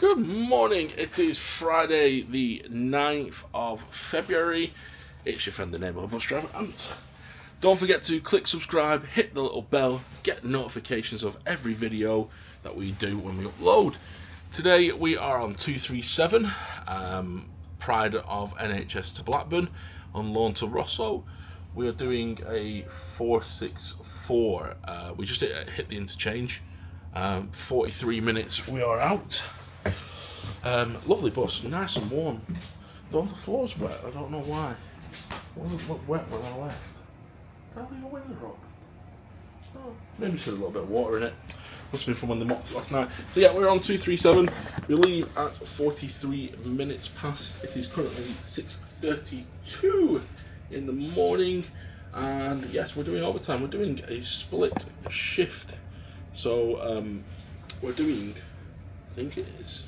Good morning, it is Friday the 9th of February. It's your friend the neighbourhood bus driver Ant. Don't forget to click subscribe, hit the little bell, get notifications of every video that we do when we upload. Today we are on 237, Pride of NHS to Blackburn, on loan to Rosso. We are doing a 464, we just hit the interchange, 43 minutes we are out. Lovely bus, nice and warm. Though the floor's wet, I don't know why. It wasn't look wet when I left. Did I leave a window up? Oh, maybe just had a little bit of water in it. Must have been from when they mopped it last night. So yeah, we're on 237. We leave at 43 minutes past. It is currently 6:32 in the morning. And yes, we're doing overtime. We're doing a split shift. So we're doing, I think it is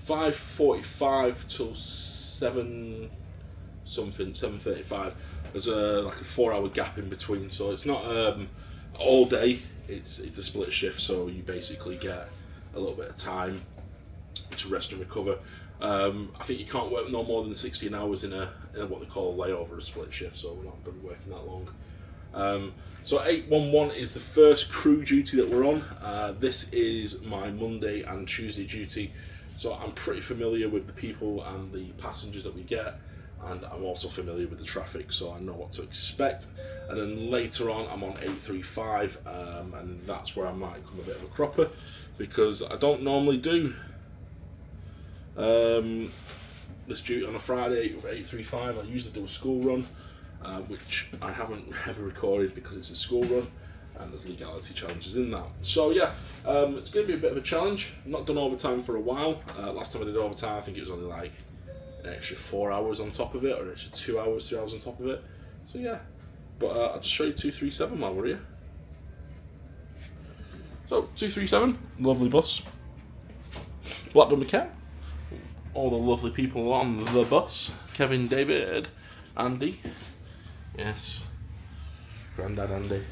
5:45 till 7:35. There's like a 4-hour gap in between, so it's not all day. It's a split shift, so you basically get a little bit of time to rest and recover. I think you can't work no more than 16 hours in a what they call a layover, a split shift. So we're not going to be working that long. So 811 is the first crew duty that we're on. This is my Monday and Tuesday duty. So I'm pretty familiar with the people and the passengers that we get, and I'm also familiar with the traffic, so I know what to expect. And then later on I'm on 835, and that's where I might come a bit of a cropper, because I don't normally do this duty on a Friday with 835. I usually do a school run, which I haven't ever recorded because it's a school run and there's legality challenges in that. So yeah, it's going to be a bit of a challenge. I've not done overtime for a while. Last time I did overtime, I think it was only like an extra 4 hours on top of it, or an extra 2 hours, 3 hours on top of it. So yeah, but I'll just show you 237 while we're here. So 237, lovely bus. Blackburn McKenna. All the lovely people on the bus. Kevin, David, Andy. Yes, Grandad Andy.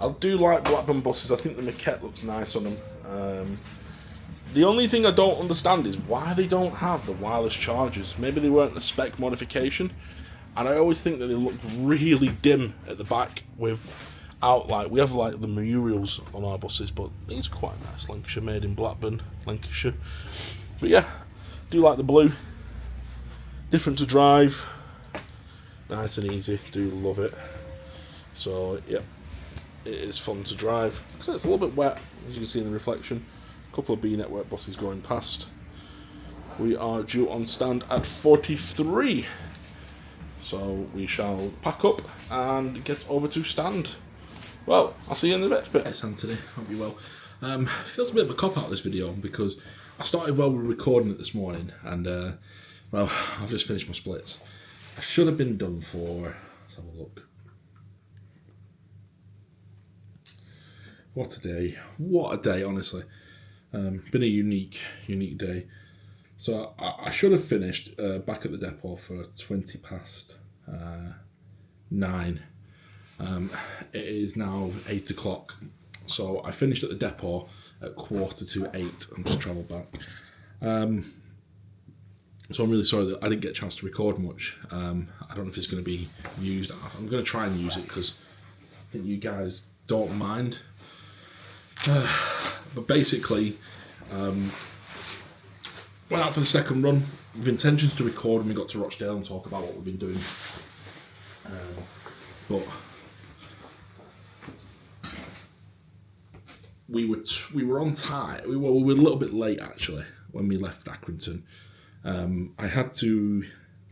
I do like Blackburn buses. I think the maquette looks nice on them. The only thing I don't understand is why they don't have the wireless chargers. Maybe they weren't a spec modification. And I always think that they look really dim at the back without, like, we have like the Muriels on our buses, but these are quite nice. Lancashire, made in Blackburn, Lancashire. But yeah, do like the blue. Different to drive. Nice and easy. Do love it. So yeah, it is fun to drive. So it's a little bit wet, as you can see in the reflection. A couple of B network buses going past. We are due on stand at 43. So we shall pack up and get over to stand. Well, I'll see you in the next bit. It's Anthony, hope you're well. Feels a bit of a cop out this video because I started while we were recording it this morning, and well, I've just finished my splits. I should have been done for, let's have a look. What a day, honestly. Been a unique day. So I should have finished back at the depot for 20 past 9. It is now 8 o'clock. So I finished at the depot at 7:45. I'm just travelled back. So I'm really sorry that I didn't get a chance to record much. I don't know if it's going to be used. I'm going to try and use it because I think you guys don't mind. But basically, went out for the second run with intentions to record when we got to Rochdale and talk about what we've been doing. But we were on time. We were a little bit late actually when we left Accrington. I had to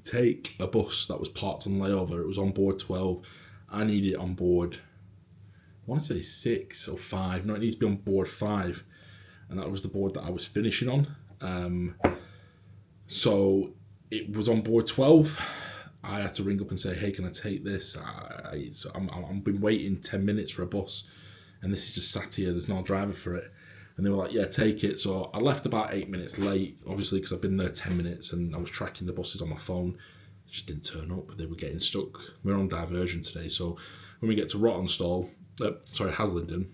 take a bus that was parked on layover. It was on board 12. I needed it on board, I want to say 6 or 5. No, it needs to be on board 5. And that was the board that I was finishing on. So it was on board 12. I had to ring up and say, hey, can I take this? I've been waiting 10 minutes for a bus, and this is just sat here. There's no driver for it. And they were like, yeah, take it. So I left about 8 minutes late, obviously, because I've been there 10 minutes and I was tracking the buses on my phone. They just didn't turn up. They were getting stuck. We're on diversion today. So when we get to Haslingden,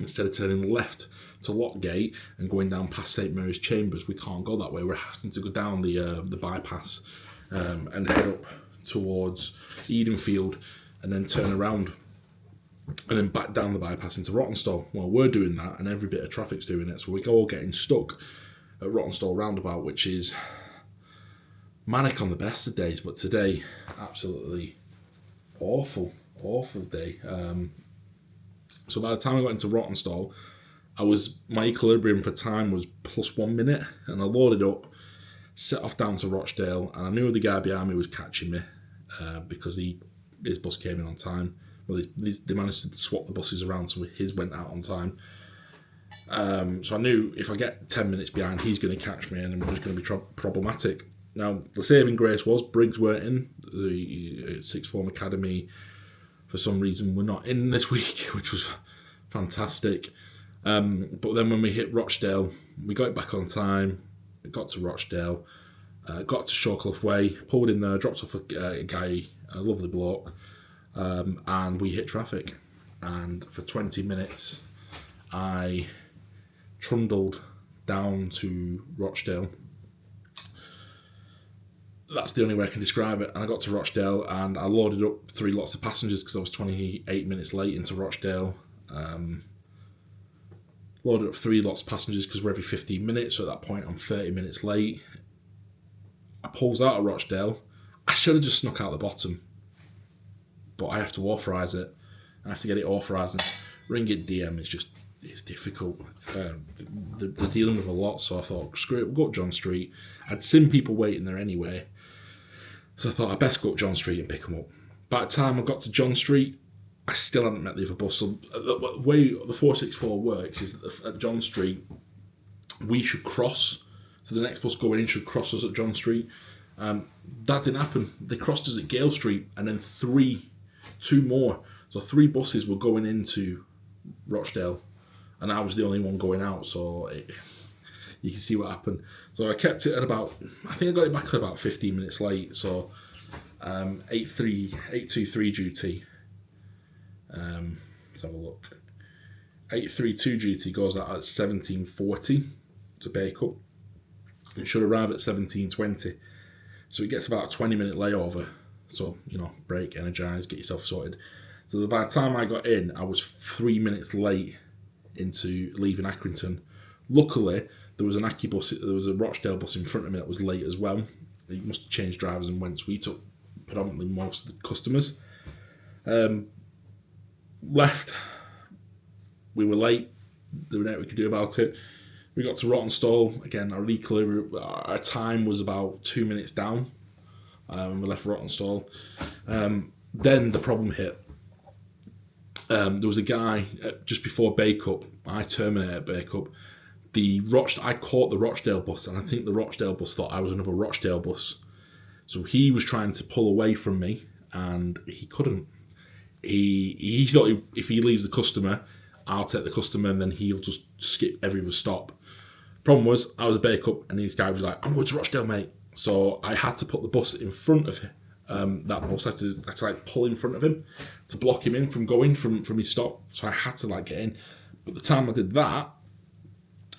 Instead of turning left to Lockgate and going down past St Mary's Chambers, we can't go that way. We're having to go down the bypass and head up towards Edenfield and then turn around and then back down the bypass into Rochdale. Well, we're doing that and every bit of traffic's doing it, so we're all getting stuck at Rochdale roundabout, which is manic on the best of days, but today, absolutely awful day. So by the time I got into Rochdale, my equilibrium for time was plus 1 minute, and I loaded up, set off down to Rochdale, and I knew the guy behind me was catching me because his bus came in on time. Well, they managed to swap the buses around, so his went out on time. So I knew if I get 10 minutes behind, he's going to catch me, and it was going to be problematic. Now, the saving grace was Briggs weren't in. The Sixth Form Academy, for some reason, were not in this week, which was fantastic. But then when we hit Rochdale, we got it back on time, got to Rochdale, got to Shawcliffe Way, pulled in there, dropped off a guy, a lovely bloke, and we hit traffic. And for 20 minutes, I trundled down to Rochdale. That's the only way I can describe it. And I got to Rochdale and I loaded up 3 lots of passengers because I was 28 minutes late into Rochdale. Loaded up 3 lots of passengers because we're every 15 minutes, so at that point I'm 30 minutes late. I pulls out of Rochdale. I should have just snuck out the bottom, but I have to authorise it. I have to get it authorised, and ring it DM it's difficult. They're dealing with a lot, so I thought, screw it, we'll go up John Street. I'd seen people waiting there anyway, so I thought I'd best go up John Street and pick them up. By the time I got to John Street, I still hadn't met the other bus. So the way the 464 works is that at John Street, we should cross. So the next bus going in should cross us at John Street. That didn't happen. They crossed us at Gale Street, and then 2 more. So 3 buses were going into Rochdale, and I was the only one going out. So you can see what happened. So I kept it at about, I think I got it back at about 15 minutes late. So 823 duty. Let's have a look. 832 duty goes out at 17:40 to Bacup. It should arrive at 17:20. So it gets about a 20-minute layover. So, break, energise, get yourself sorted. So by the time I got in, I was 3 minutes late into leaving Accrington. Luckily, there was a Rochdale bus in front of me that was late as well. He must have changed drivers and went, so we took predominantly most of the customers. Left. We were late. There was nothing we could do about it. We got to Rochdale. Again, our time was about 2 minutes down. We left Rochdale. Then the problem hit. There was a guy just before Bacup. I terminated at Bacup. I caught the Rochdale bus, and I think the Rochdale bus thought I was another Rochdale bus. So he was trying to pull away from me, and he couldn't. He thought if he leaves the customer, I'll take the customer, and then he'll just skip every other stop. Problem was, I was at Bacup, and this guy was like, "I'm going to Rochdale, mate." So I had to put the bus in front of him. That bus, I had to pull in front of him to block him in from going from his stop. So I had to get in. But the time I did that,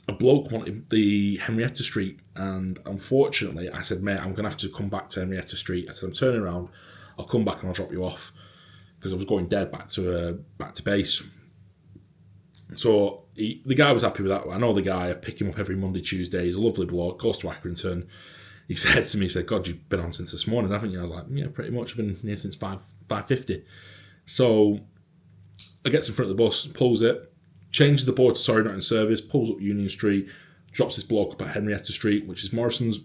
a bloke wanted the Henrietta Street, and unfortunately, I said, "Mate, I'm going to have to come back to Henrietta Street." I said, "I'm turning around. I'll come back and I'll drop you off," because I was going dead back to base. So the guy was happy with that. I know the guy. I pick him up every Monday, Tuesday. He's a lovely bloke. Goes to Accrington. He said to me, "God, you've been on since this morning, haven't you?" I was like, "Yeah, pretty much. I've been here since 5:50. So I gets in front of the bus, pulls it, changes the board to "Sorry, not in service," pulls up Union Street, drops this bloke up at Henrietta Street, which is Morrison's.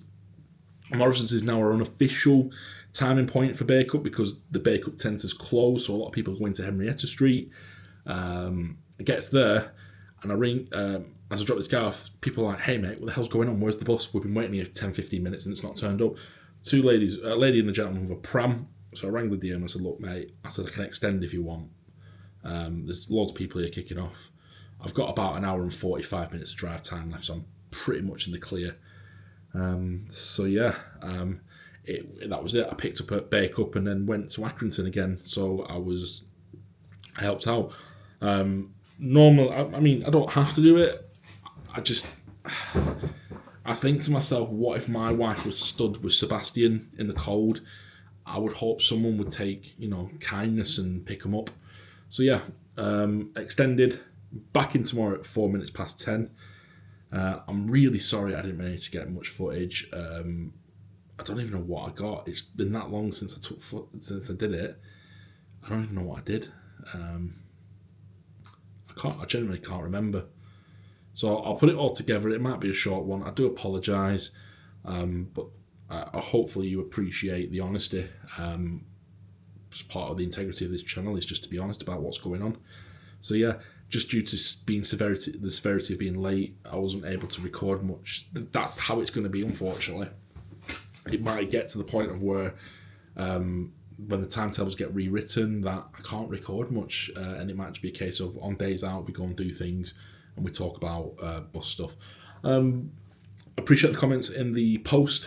Morrison's is now our unofficial timing point for Bacup because the Bacup centre's closed, so a lot of people go into Henrietta Street. It gets there, and I ring, as I drop this guy off, people are like, "Hey mate, what the hell's going on? Where's the bus? We've been waiting here 10-15 minutes and it's not turned up." 2 ladies, a lady and a gentleman with a pram. So I rang the DM and I said, "Look mate," I said, "I can extend if you want. There's loads of people here kicking off. I've got about an hour and 45 minutes of drive time left, so I'm pretty much in the clear." That was it. I picked up at Bacup and then went to Accrington again. So I helped out. normal. I mean, I don't have to do it. I think to myself, what if my wife was stood with Sebastian in the cold? I would hope someone would take, kindness and pick him up. So yeah, extended, back in tomorrow at 4 minutes past 10. I'm really sorry I didn't manage to get much footage. I don't even know what I got. It's been that long since I did it. I don't even know what I did. I genuinely can't remember. So I'll put it all together. It might be a short one. I do apologise, but hopefully you appreciate the honesty. It's part of the integrity of this channel is just to be honest about what's going on. So yeah, just due to the severity of being late, I wasn't able to record much. That's how it's going to be, unfortunately. It might get to the point of where when the timetables get rewritten that I can't record much, and it might just be a case of on days out we go and do things and we talk about bus stuff. Appreciate the comments in the post.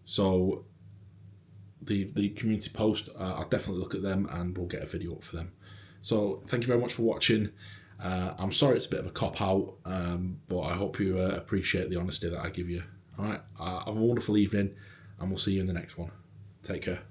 So the community post, I'll definitely look at them and we'll get a video up for them. So thank you very much for watching. I'm sorry it's a bit of a cop-out, but I hope you appreciate the honesty that I give you. All right, have a wonderful evening, and we'll see you in the next one. Take care.